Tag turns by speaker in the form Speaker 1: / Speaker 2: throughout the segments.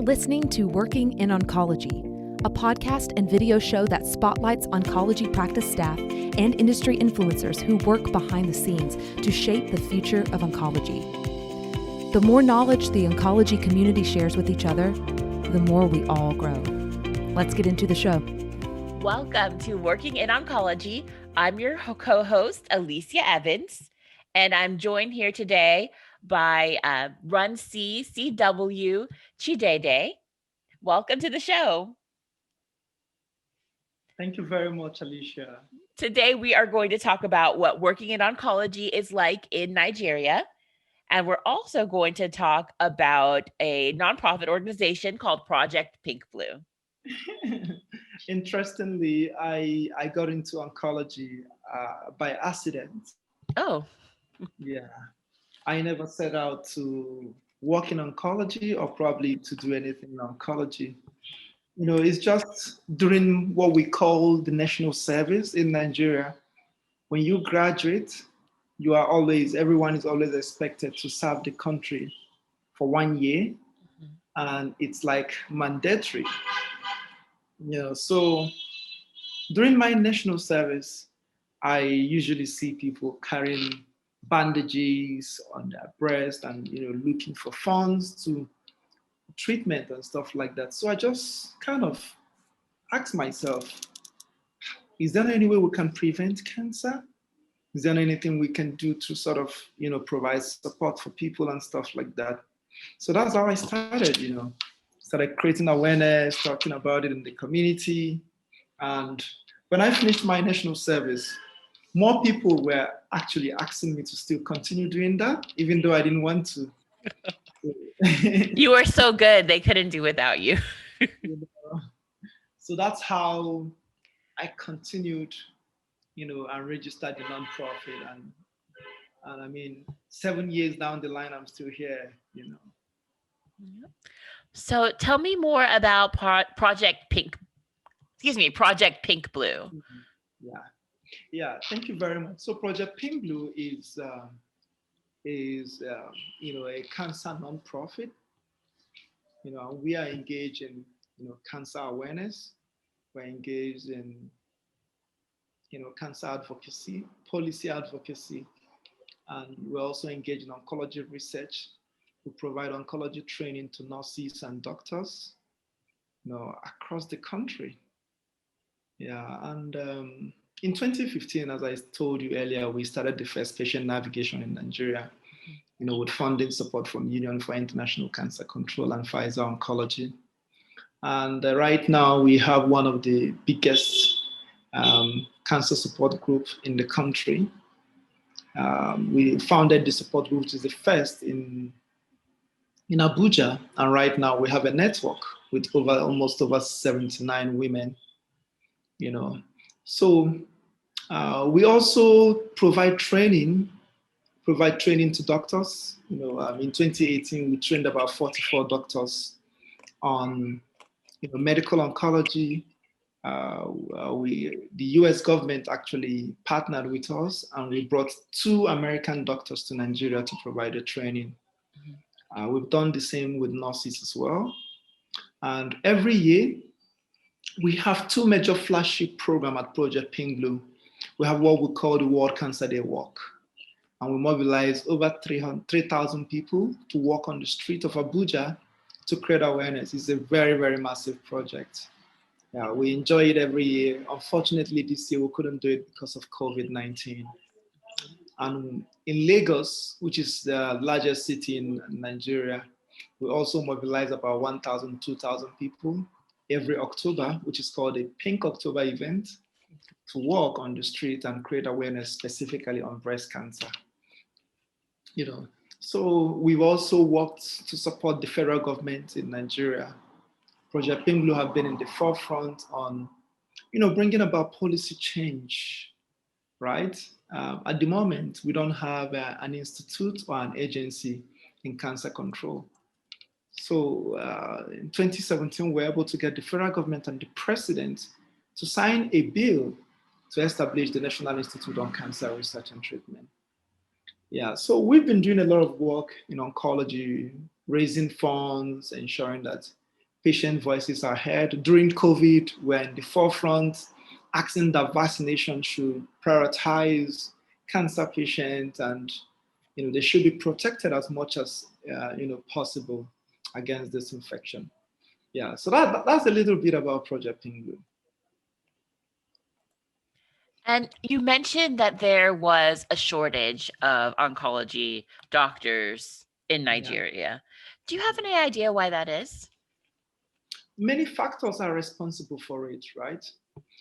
Speaker 1: You're listening to Working in Oncology, a podcast and video show that spotlights oncology practice staff and industry influencers who work behind the scenes to shape the future of oncology. The more knowledge the oncology community shares with each other, the more we all grow. Let's get into the show.
Speaker 2: Welcome to Working in Oncology. I'm your co-host, Alicia Evans, and I'm joined here today by Runcie CW Chidebe. Welcome to the show.
Speaker 3: Thank you very much, Alicia.
Speaker 2: Today, we are going to talk about what working in oncology is like in Nigeria. And we're also going to talk about a nonprofit organization called Project Pink Blue.
Speaker 3: Interestingly, I got into oncology by accident.
Speaker 2: Oh.
Speaker 3: Yeah. I never set out to work in oncology or probably to do anything in oncology. You know, it's just during what we call the national service in Nigeria. When you graduate, everyone is always expected to serve the country for 1 year. And it's like mandatory. You know, so during my national service, I usually see people carrying bandages on their breast and, looking for funds to treatment and stuff like that. So I just kind of asked myself, is there any way we can prevent cancer? Is there anything we can do to sort of, provide support for people and stuff like that? So that's how I started, started creating awareness, talking about it in the community. And when I finished my national service, more people were actually asking me to still continue doing that, even though I didn't want to.
Speaker 2: You were so good, they couldn't do without you.
Speaker 3: So that's how I continued, and registered the nonprofit. And I mean, 7 years down the line, I'm still here,
Speaker 2: So tell me more about Project Pink Blue.
Speaker 3: Yeah. Thank you very much. So Project Pink Blue is a cancer nonprofit. We are engaged in cancer awareness. We're engaged in cancer advocacy, policy advocacy, and we're also engaged in oncology research. We provide oncology training to nurses and doctors, across the country. Yeah, and in 2015, as I told you earlier, we started the first patient navigation in Nigeria, with funding support from Union for International Cancer Control and Pfizer Oncology. And right now we have one of the biggest cancer support groups in the country. We founded the support group, which is the first in Abuja, and right now we have a network with almost over 79 women. So we also provide training to doctors. In 2018 we trained about 44 doctors on medical oncology. The US government actually partnered with us, and we brought 2 American doctors to Nigeria to provide the training. We've done the same with nurses as well. And every year, we have 2 major flagship programs at Project Pink Blue. We have what we call the World Cancer Day Walk. And we mobilize over 3,000 people to walk on the street of Abuja to create awareness. It's a very, very massive project. Yeah, we enjoy it every year. Unfortunately, this year we couldn't do it because of COVID-19. And in Lagos, which is the largest city in Nigeria, we also mobilize about 1,000, 2,000 people every October, which is called a Pink October event, to walk on the street and create awareness specifically on breast cancer. So we've also worked to support the federal government in Nigeria. Project Pink Blue have been in the forefront on, bringing about policy change, right? At the moment, we don't have an institute or an agency in cancer control. So in 2017, we were able to get the federal government and the president to sign a bill to establish the National Institute on Cancer Research and Treatment. Yeah, so we've been doing a lot of work in oncology, raising funds, ensuring that patient voices are heard. During COVID, we're in the forefront, asking that vaccination should prioritize cancer patients, and they should be protected as much as possible against this infection. Yeah, so that's a little bit about Project Pingu.
Speaker 2: And you mentioned that there was a shortage of oncology doctors in Nigeria. Yeah. Do you have any idea why that is?
Speaker 3: Many factors are responsible for it, right?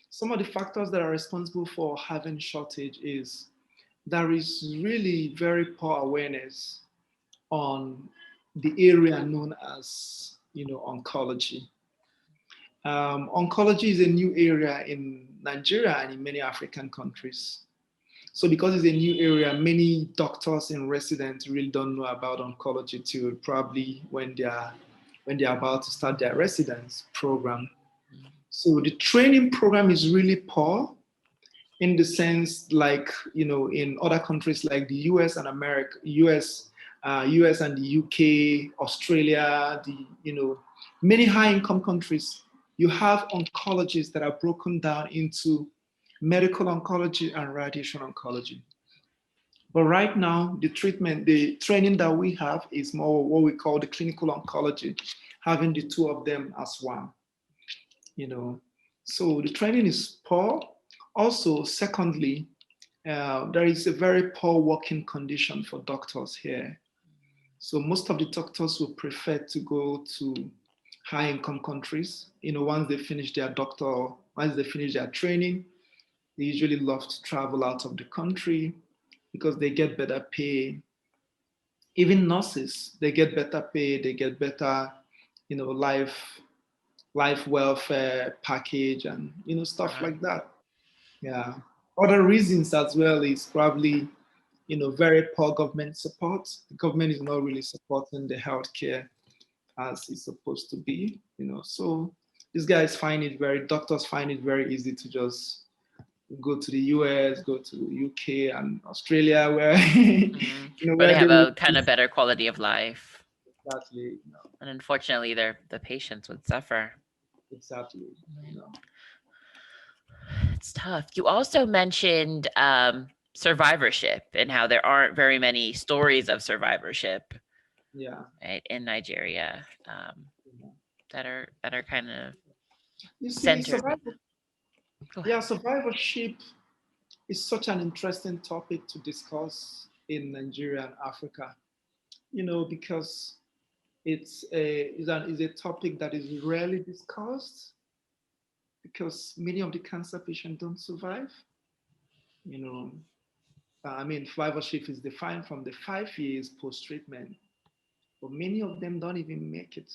Speaker 3: Some of the factors that are responsible for having shortage is there is really very poor awareness on the area known as oncology. Oncology is a new area in Nigeria and in many African countries. So because it's a new area, many doctors and residents really don't know about oncology till probably when they're about to start their residence program. So the training program is really poor, in the sense, like in other countries like the US and America, US and the UK, Australia, many high-income countries, you have oncologists that are broken down into medical oncology and radiation oncology. But right now, the training that we have is more what we call the clinical oncology, having the two of them as one. So the training is poor. Also, secondly, there is a very poor working condition for doctors here. So most of the doctors will prefer to go to high-income countries. Once they finish their training, they usually love to travel out of the country because they get better pay. Even nurses, they get better pay, they get better, life welfare package, and stuff like that. Yeah. Other reasons as well is probably very poor government support. The government is not really supporting the healthcare as it's supposed to be. So these doctors find it very easy to just go to the US, go to UK and Australia, where
Speaker 2: where they have a kind of better quality of life.
Speaker 3: Exactly.
Speaker 2: And unfortunately, the patients would suffer.
Speaker 3: Exactly.
Speaker 2: It's tough. You also mentioned survivorship and how there aren't very many stories of survivorship.
Speaker 3: Yeah.
Speaker 2: Right, in Nigeria, that are kind of
Speaker 3: centered.
Speaker 2: Yeah,
Speaker 3: survivorship is such an interesting topic to discuss in Nigeria and Africa. Because it's a topic that is rarely discussed, because many of the cancer patients don't survive. Survivorship is defined from the 5 years post-treatment, but many of them don't even make it.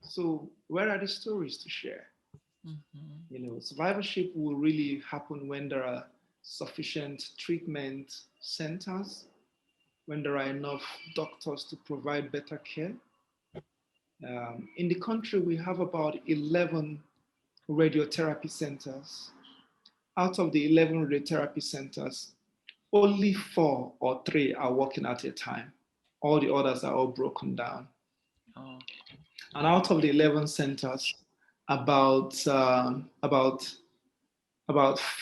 Speaker 3: So where are the stories to share? Survivorship will really happen when there are sufficient treatment centers, when there are enough doctors to provide better care. In the country, we have about 11 radiotherapy centers. Out of the 11 radiotherapy centers, only 4 or 3 are working at a time. All the others are all broken down. Oh. And out of the 11 centers, about 4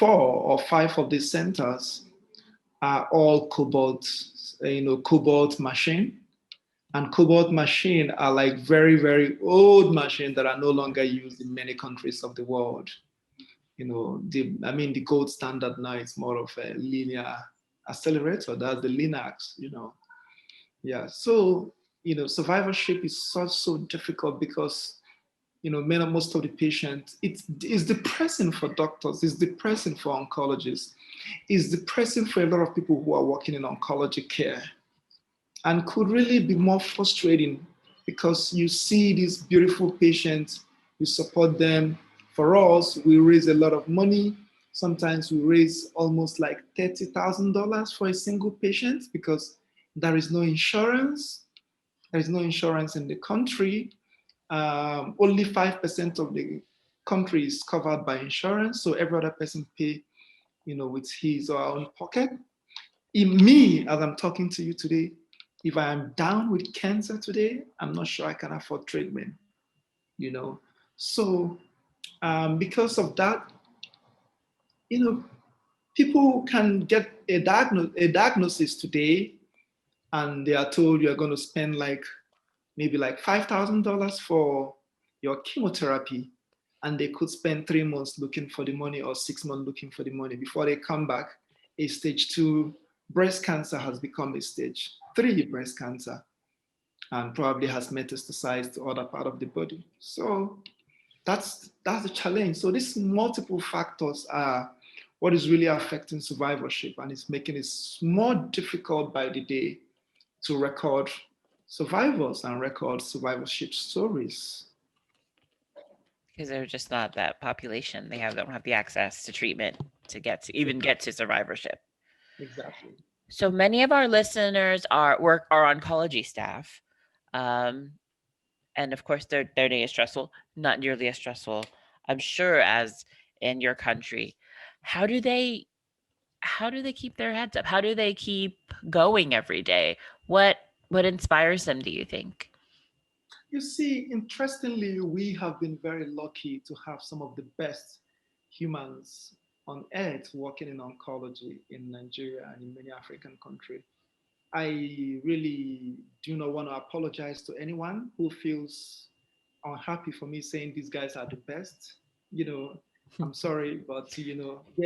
Speaker 3: or 5 of these centers are all cobalt machine. And cobalt machine are like very, very old machines that are no longer used in many countries of the world. The gold standard now is more of a linear accelerator. That's the Linux, Yeah, so, survivorship is so difficult because, most of the patients, it's depressing for doctors, it's depressing for oncologists, it's depressing for a lot of people who are working in oncology care, and could really be more frustrating because you see these beautiful patients, you support them. For us, we raise a lot of money. Sometimes we raise almost like $30,000 for a single patient because there is no insurance. There is no insurance in the country. Only 5% of the country is covered by insurance. So every other person pay, with his or her own pocket. In me, as I'm talking to you today, if I am down with cancer today, I'm not sure I can afford treatment. you know. So because of that, you know, people can get a diagnosis today, and they are told you're going to spend like maybe like $5,000 for your chemotherapy, and they could spend 3 months looking for the money or 6 months looking for the money before they come back. A stage 2 breast cancer has become a stage 3 breast cancer and probably has metastasized to other part of the body. So that's the challenge. So these multiple factors are what is really affecting survivorship, and it's making it more difficult by the day to record survivors and record survivorship stories.
Speaker 2: Because they're just not that population. They don't have the access to treatment to get to survivorship.
Speaker 3: Exactly.
Speaker 2: So many of our listeners are oncology staff. Um, and of course their day is stressful, not nearly as stressful, I'm sure, as in your country. How do they keep their heads up? How do they keep going every day? What inspires them, do you think?
Speaker 3: You see, interestingly, we have been very lucky to have some of the best humans on earth working in oncology in Nigeria and in many African countries. I really do not want to apologize to anyone who feels unhappy for me saying these guys are the best. You know, I'm sorry, but they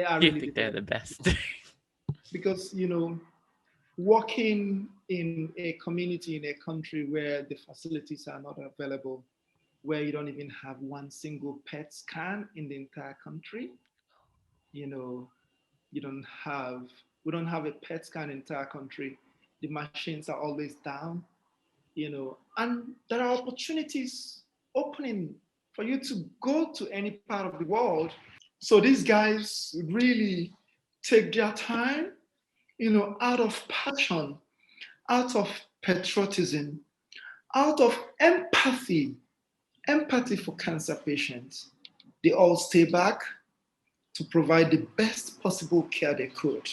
Speaker 3: are
Speaker 2: You
Speaker 3: really the
Speaker 2: think they're
Speaker 3: best
Speaker 2: the best?
Speaker 3: because working in a community in a country where the facilities are not available, where you don't even have one single PET scan in the entire country, you know, you don't have we don't have a PET scan in the entire country. The machines are always down, and there are opportunities opening for you to go to any part of the world. So these guys really take their time, out of passion, out of patriotism, out of empathy for cancer patients. They all stay back to provide the best possible care they could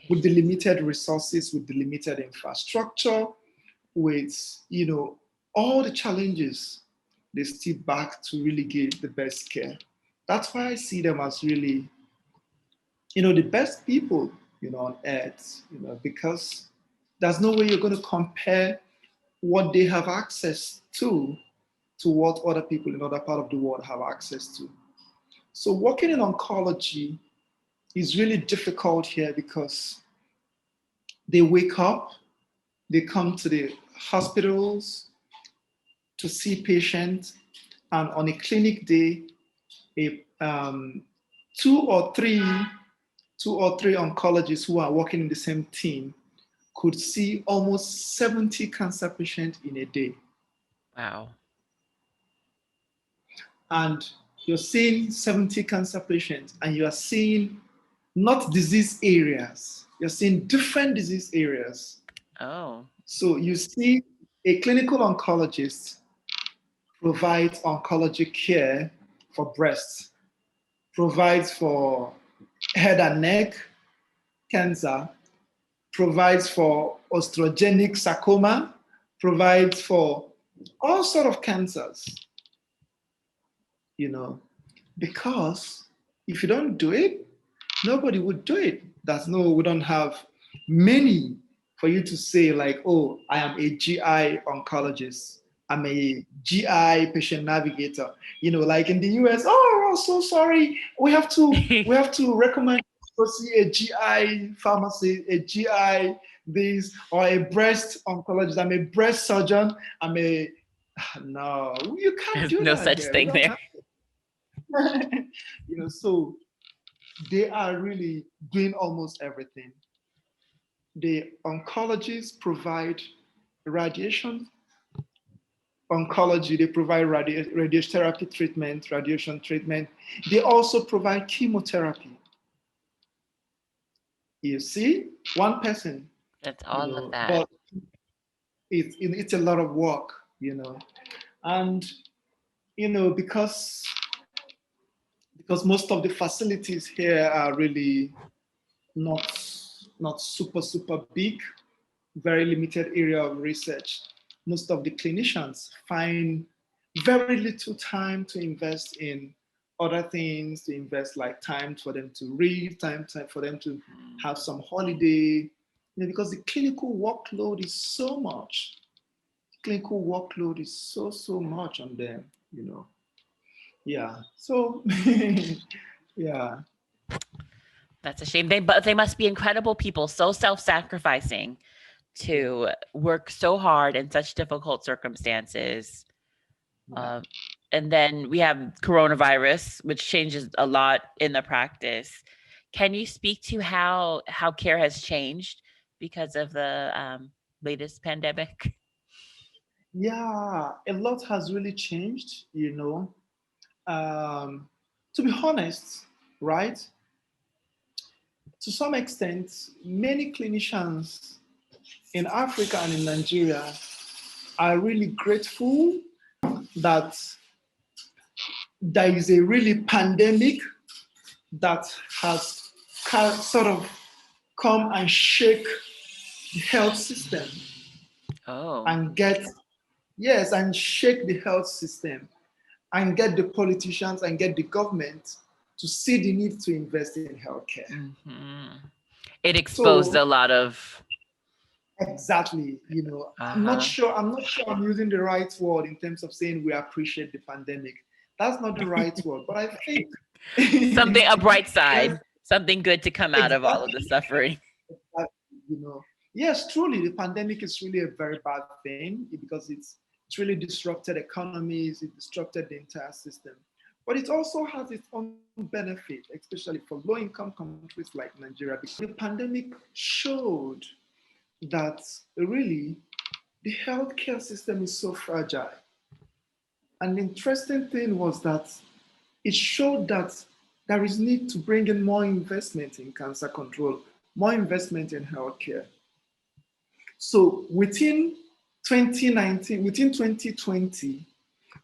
Speaker 3: with the limited resources, with the limited infrastructure, with all the challenges. They step back to really give the best care. That's why I see them as really, the best people, on earth, because there's no way you're going to compare what they have access to what other people in other part of the world have access to. So working in oncology is really difficult here because they wake up, they come to the hospitals to see patients, and on a clinic day, a two or three oncologists who are working in the same team could see almost 70 cancer patients in a day.
Speaker 2: Wow.
Speaker 3: And you're seeing 70 cancer patients, and you are seeing not disease areas, you're seeing different disease areas.
Speaker 2: Oh.
Speaker 3: So you see a clinical oncologist provides oncology care for breast, provides for head and neck cancer, provides for ostrogenic sarcoma, provides for all sort of cancers, because if you don't do it, nobody would do it. We don't have many for you to say like, oh, I am a GI oncologist. I'm a GI patient navigator. Like in the US, oh, so sorry. We have to recommend to see a GI pharmacy, a GI this, or a breast oncologist. I'm a breast surgeon. No, you can't
Speaker 2: There's
Speaker 3: do
Speaker 2: no
Speaker 3: that
Speaker 2: such
Speaker 3: here.
Speaker 2: thing there.
Speaker 3: So they are really doing almost everything. The oncologists provide radiation oncology, they provide radiotherapy treatment, radiation treatment. They also provide chemotherapy. You see, one person,
Speaker 2: That's all of that.
Speaker 3: but it's a lot of work, and because most of the facilities here are really not super big, very limited area of research. Most of the clinicians find very little time to invest in other things, to invest like time for them to read, time for them to have some holiday, because the clinical workload is so much. Clinical workload is so much on them, Yeah. So yeah.
Speaker 2: That's a shame. But they must be incredible people, so self-sacrificing to work so hard in such difficult circumstances.
Speaker 3: Yeah.
Speaker 2: And then we have coronavirus, which changes a lot in the practice. Can you speak to how care has changed because of the latest pandemic?
Speaker 3: Yeah, a lot has really changed. To be honest, right? To some extent, many clinicians in Africa and in Nigeria are really grateful that there is a really pandemic that has sort of come and shake the health system
Speaker 2: Oh.
Speaker 3: and get, yes, and shake the health system and get the politicians and get the government to see the need to invest in healthcare.
Speaker 2: Mm-hmm. It exposed
Speaker 3: So
Speaker 2: a lot of.
Speaker 3: exactly,
Speaker 2: Uh-huh.
Speaker 3: I'm not sure I'm using the right word in terms of saying we appreciate the pandemic. That's not the right word, but I think
Speaker 2: Something, a bright
Speaker 3: yes,
Speaker 2: side, something good to come out of all of the
Speaker 3: exactly,
Speaker 2: suffering.
Speaker 3: Yes, truly, the pandemic is really a very bad thing because it's really disrupted economies, it disrupted the entire system. But it also has its own benefit, especially for low-income countries like Nigeria, because the pandemic showed that really the healthcare system is so fragile. An interesting thing was that it showed that there is need to bring in more investment in cancer control, more investment in healthcare. So within 2019, within 2020,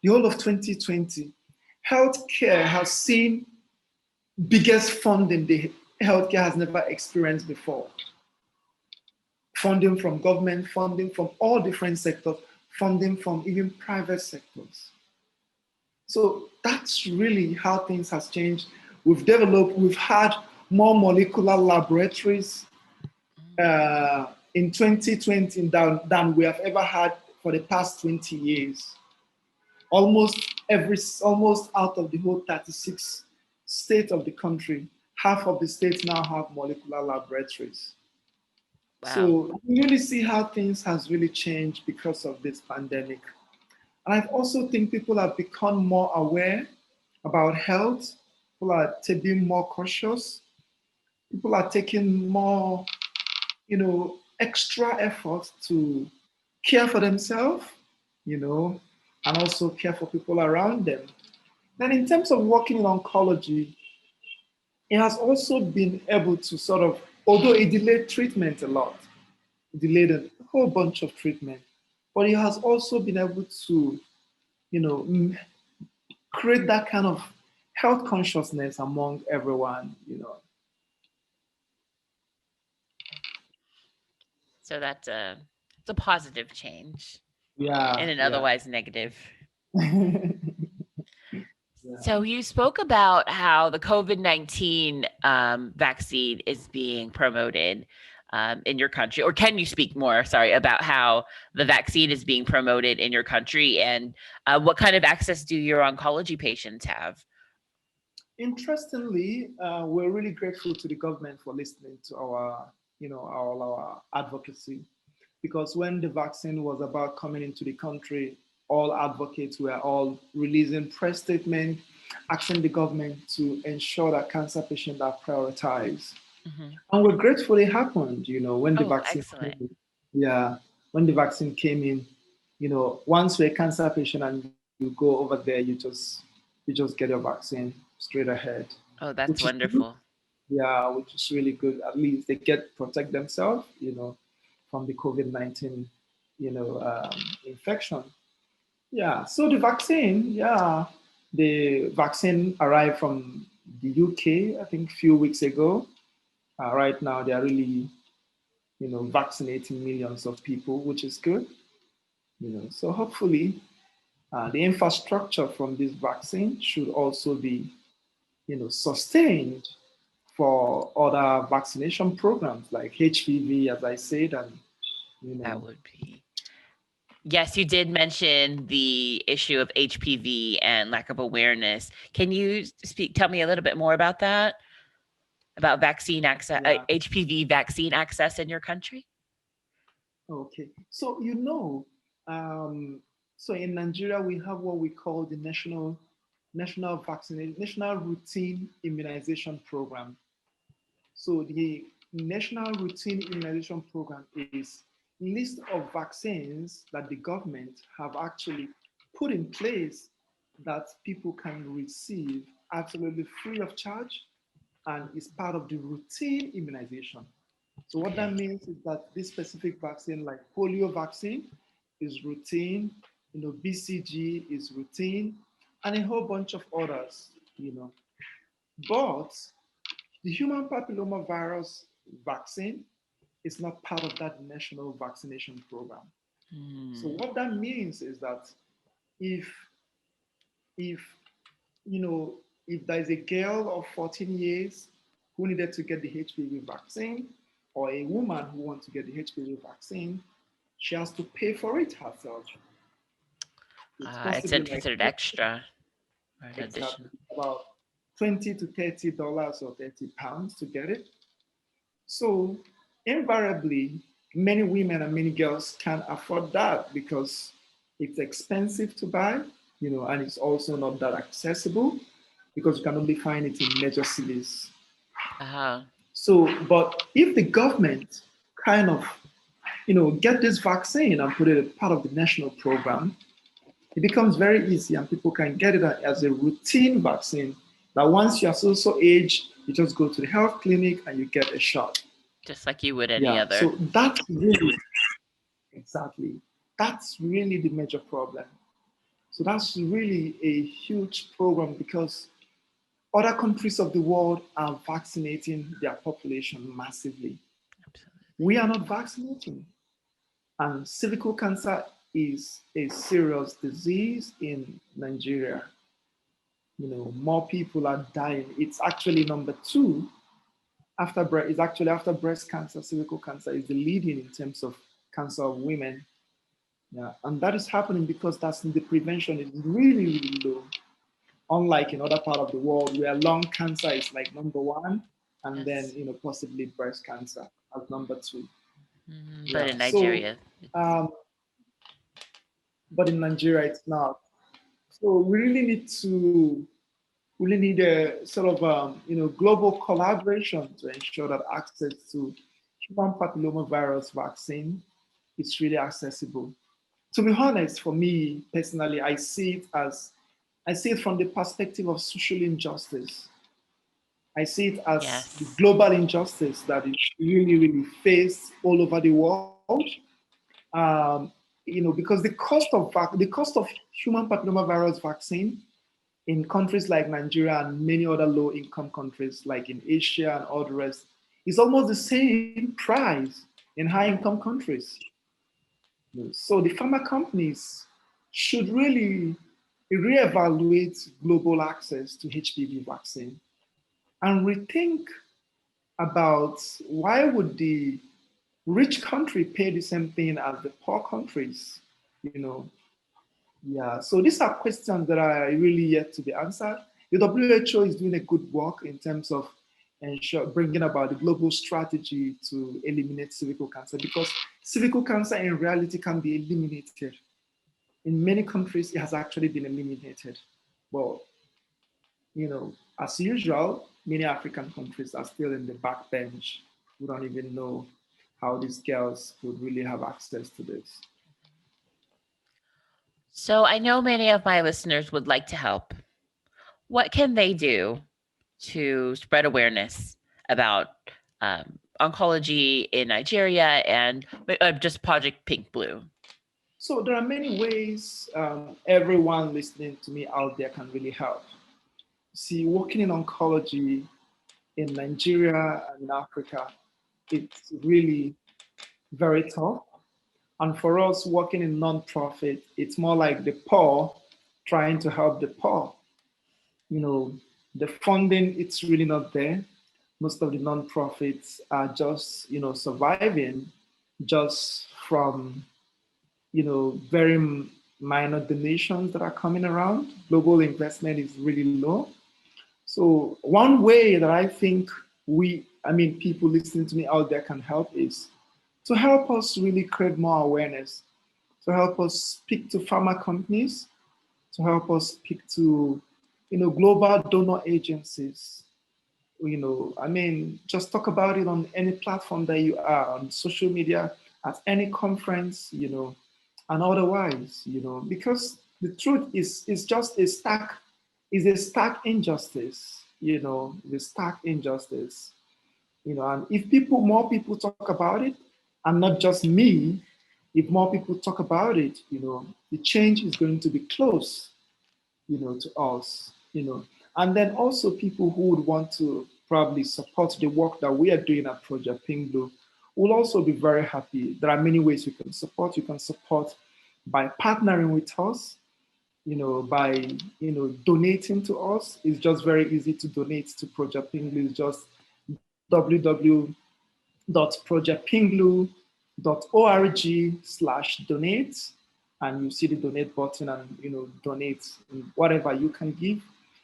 Speaker 3: the whole of 2020, healthcare has seen biggest funding the healthcare has never experienced before. Funding from government, funding from all different sectors, funding from even private sectors. So that's really how things has changed. We've had more molecular laboratories in 2020 than we have ever had for the past 20 years. Almost out of the whole 36 states of the country, half of the states now have molecular laboratories.
Speaker 2: Wow.
Speaker 3: So you really see how things has really changed because of this pandemic. And I also think people have become more aware about health. People are being more cautious. People are taking more, extra effort to care for themselves, and also care for people around them. And in terms of working in oncology, it has also been able to sort of, although it delayed treatment a lot, it delayed a whole bunch of treatment, but it has also been able to, you know, create that kind of health consciousness among everyone.
Speaker 2: So that's it's a positive change in
Speaker 3: Yeah,
Speaker 2: an
Speaker 3: yeah.
Speaker 2: otherwise negative.
Speaker 3: Yeah.
Speaker 2: So you spoke about how the COVID-19 vaccine is being promoted in your country, or can you speak more, sorry, about how the vaccine is being promoted in your country and what kind of access do your oncology patients have?
Speaker 3: Interestingly, we're really grateful to the government for listening to our advocacy, because when the vaccine was about coming into the country, all advocates were all releasing press statements, asking the government to ensure that cancer patients are prioritized.
Speaker 2: Mm-hmm.
Speaker 3: And we're grateful it happened, when the
Speaker 2: Oh,
Speaker 3: vaccine came
Speaker 2: excellent.
Speaker 3: in. Yeah, when the vaccine came in, once you're a cancer patient and you go over there, you just get your vaccine straight ahead,
Speaker 2: Oh,
Speaker 3: which
Speaker 2: that's
Speaker 3: is good.
Speaker 2: wonderful.
Speaker 3: Yeah, which is really good. At least they get protect themselves, from the COVID-19, infection. Yeah. So the vaccine arrived from the UK, I think, a few weeks ago. Right now, they are really, vaccinating millions of people, which is good. So hopefully, The infrastructure from this vaccine should also be, sustained for other vaccination programs like HPV, as I said, and
Speaker 2: That would be. Yes, you did mention the issue of HPV and lack of awareness. Can you tell me a little bit more about that? About vaccine access,
Speaker 3: yeah.
Speaker 2: HPV vaccine access in your country?
Speaker 3: Okay, so so in Nigeria we have what we call the national routine immunization program. So the national routine immunization program is list of vaccines that the government have actually put in place that people can receive absolutely free of charge and is part of the routine immunization. So what that means is that this specific vaccine, like polio vaccine, is routine, BCG is routine, and a whole bunch of others. But the human papilloma virus vaccine is not part of that national vaccination program. So what that means is that if if you know if there's a girl of 14 years who needed to get the HPV vaccine, or a woman who wants to get the HPV vaccine, she has to pay for it herself.
Speaker 2: It's considered extra. Or an
Speaker 3: exactly
Speaker 2: additional.
Speaker 3: about $20 to $30 or £30 to get it. So invariably, many women and many girls can't afford that because it's expensive to buy, and it's also not that accessible because you can only find it in major cities.
Speaker 2: Uh-huh.
Speaker 3: So, but if the government kind of, get this vaccine and put it as part of the national program, it becomes very easy and people can get it as a routine vaccine that once you are so age, you just go to the health clinic and you get a shot.
Speaker 2: Just like you would any other.
Speaker 3: So that's really, exactly, that's really the major problem. So that's really a huge program because other countries of the world are vaccinating their population massively.
Speaker 2: Absolutely.
Speaker 3: We are not vaccinating. And cervical cancer is a serious disease in Nigeria. More people are dying. It's actually number two after breast. It's actually after breast cancer. Cervical cancer is the leading in terms of cancer of women. Yeah, and that is happening because the prevention is really, really low. Unlike in other part of the world where lung cancer is like number one, and
Speaker 2: Yes.
Speaker 3: then possibly breast cancer as number two.
Speaker 2: But in
Speaker 3: So,
Speaker 2: Nigeria,
Speaker 3: um, but in Nigeria it's not. So we really need a sort of global collaboration to ensure that access to human papillomavirus vaccine is really accessible. To be honest, for me personally, I see it from the perspective of social injustice. I see it as the
Speaker 2: yes.
Speaker 3: global injustice that is really, really faced all over the world. Um, because the cost of human papillomavirus vaccine in countries like Nigeria and many other low-income countries like in Asia and all the rest is almost the same price in high-income countries. So the pharma companies should really reevaluate global access to HPV vaccine and rethink about why would the rich country pay the same thing as the poor countries, Yeah, so these are questions that are really yet to be answered. The WHO is doing a good work in terms of bringing about the global strategy to eliminate cervical cancer because cervical cancer in reality can be eliminated. In many countries, it has actually been eliminated. Well, as usual, many African countries are still in the backbench. We don't even know how these girls could really have access to this.
Speaker 2: So I know many of my listeners would like to help. What can they do to spread awareness about oncology in Nigeria and just Project Pink Blue?
Speaker 3: So there are many ways everyone listening to me out there can really help. See, working in oncology in Nigeria and in Africa, it's really very tough. And for us working in nonprofit, it's more like the poor trying to help the poor. The funding, it's really not there. Most of the nonprofits are just, surviving just from, very minor donations that are coming around. Global investment is really low. So one way that I think people listening to me out there can help is to help us really create more awareness, to help us speak to pharma companies, to help us speak to, global donor agencies. Just talk about it on any platform that you are, on social media, at any conference, and otherwise, because the truth is just a stark injustice, the stark injustice, and if more people talk about it, and not just me, if more people talk about it, the change is going to be close, to us, and then also people who would want to probably support the work that we are doing at Project Pink Blue will also be very happy. There are many ways you can support. You can support by partnering with us, by, donating to us. It's just very easy to donate to Project Pink Blue. It's just www.projectpinkblue.org/donate, and you see the donate button, and donate whatever you can give.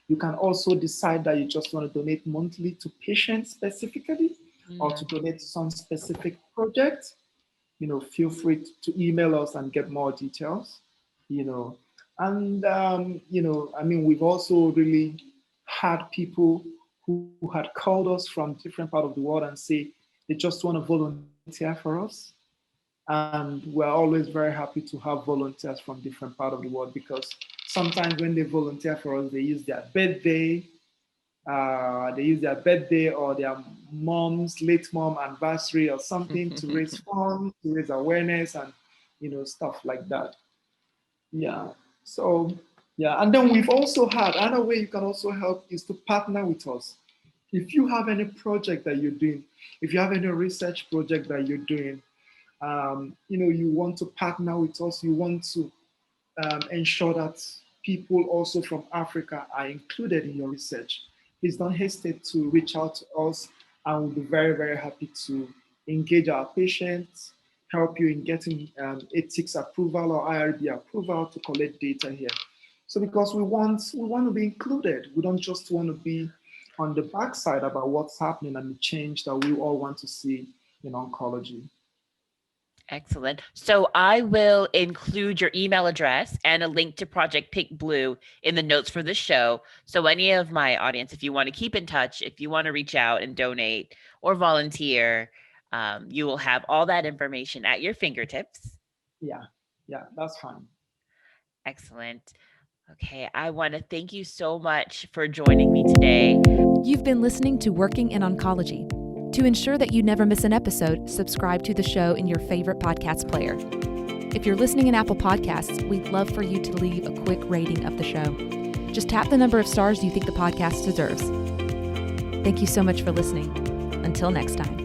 Speaker 3: You can also decide that you just want to donate monthly to patients specifically, or to donate to some specific project. Feel free to email us and get more details. And we've also really had people who had called us from different parts of the world and say they just want to volunteer for us. And we're always very happy to have volunteers from different parts of the world, because sometimes when they volunteer for us, they use their birthday, or their mom's late mom anniversary or something to raise funds, to raise awareness, and stuff like that. Yeah. So yeah, and then we've also had another way you can also help is to partner with us. If you have any project that you're doing, if you have any research project that you're doing, you want to partner with us, you want to ensure that people also from Africa are included in your research, please don't hesitate to reach out to us, and we'll be very, very happy to engage our patients, help you in getting ethics approval or IRB approval to collect data here. So because we want to be included, we don't just want to be on the backside about what's happening and the change that we all want to see in oncology.
Speaker 2: Excellent. So I will include your email address and a link to Project Pink Blue in the notes for this show. So any of my audience, if you want to keep in touch, if you want to reach out and donate or volunteer, you will have all that information at your fingertips.
Speaker 3: Yeah, that's fine.
Speaker 2: Excellent. Okay, I want to thank you so much for joining me today.
Speaker 1: You've been listening to Working in Oncology. To ensure that you never miss an episode, subscribe to the show in your favorite podcast player. If you're listening in Apple Podcasts, we'd love for you to leave a quick rating of the show. Just tap the number of stars you think the podcast deserves. Thank you so much for listening. Until next time.